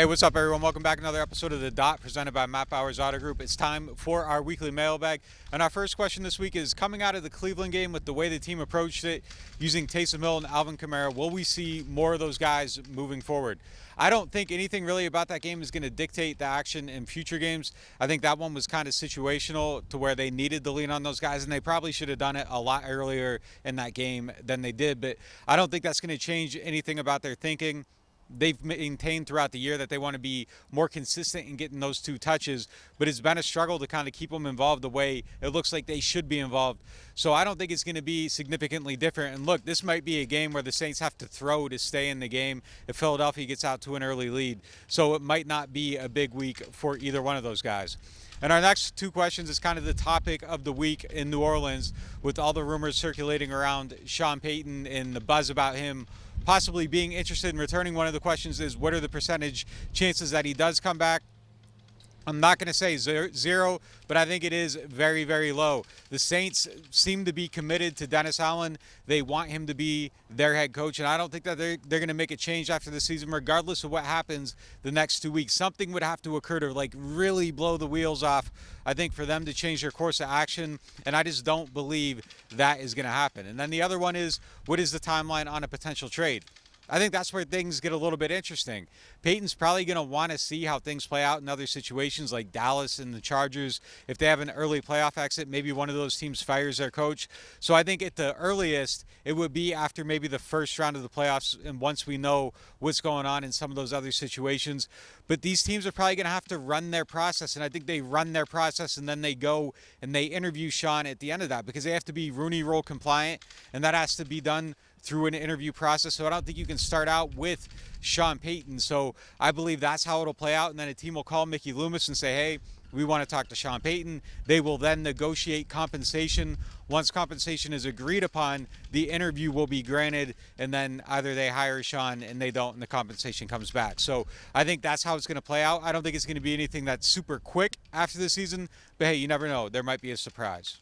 Hey, what's up, everyone? Welcome back to another episode of The Dot, presented by Matt Bowers Auto Group. It's time for our weekly mailbag. And our first question this week is, coming out of the Cleveland game with the way the team approached it, using Taysom Hill and Alvin Kamara, will we see more of those guys moving forward? I don't think anything really about that game is going to dictate the action in future games. I think that one was kind of situational to where they needed to lean on those guys, and they probably should have done it a lot earlier in that game than they did. But I don't think that's going to change anything about their thinking. They've maintained throughout the year that they want to be more consistent in getting those two touches, but it's been a struggle to kind of keep them involved the way it looks like they should be involved. So I don't think it's going to be significantly different. And look, this might be a game where the Saints have to throw to stay in the game if Philadelphia gets out to an early lead. So it might not be a big week for either one of those guys. And our next two questions is kind of the topic of the week in New Orleans, with all the rumors circulating around Sean Payton and the buzz about him possibly being interested in returning. One of the questions is, what are the percentage chances that he does come back? I'm not going to say zero, but I think it is very, very low. The Saints seem to be committed to Dennis Allen. They want him to be their head coach, and I don't think that they're going to make a change after the season, regardless of what happens the next 2 weeks. Something would have to occur to really blow the wheels off, I think, for them to change their course of action, and I just don't believe that is going to happen. And then the other one is, what is the timeline on a potential trade? I think that's where things get a little bit interesting. Payton's probably going to want to see how things play out in other situations like Dallas and the Chargers. If they have an early playoff exit, maybe one of those teams fires their coach. So I think at the earliest, it would be after maybe the first round of the playoffs, and once we know what's going on in some of those other situations. But these teams are probably going to have to run their process, and I think they run their process and then they go and they interview Sean at the end of that, because they have to be Rooney Rule compliant, and that has to be done through an interview process. So I don't think you can start out with Sean Payton. So I believe that's how it'll play out. And then a team will call Mickey Loomis and say, hey, we want to talk to Sean Payton. They will then negotiate compensation. Once compensation is agreed upon, the interview will be granted, and then either they hire Sean and they don't, and the compensation comes back. So I think that's how it's going to play out. I don't think it's going to be anything that's super quick after the season, but hey, you never know. There might be a surprise.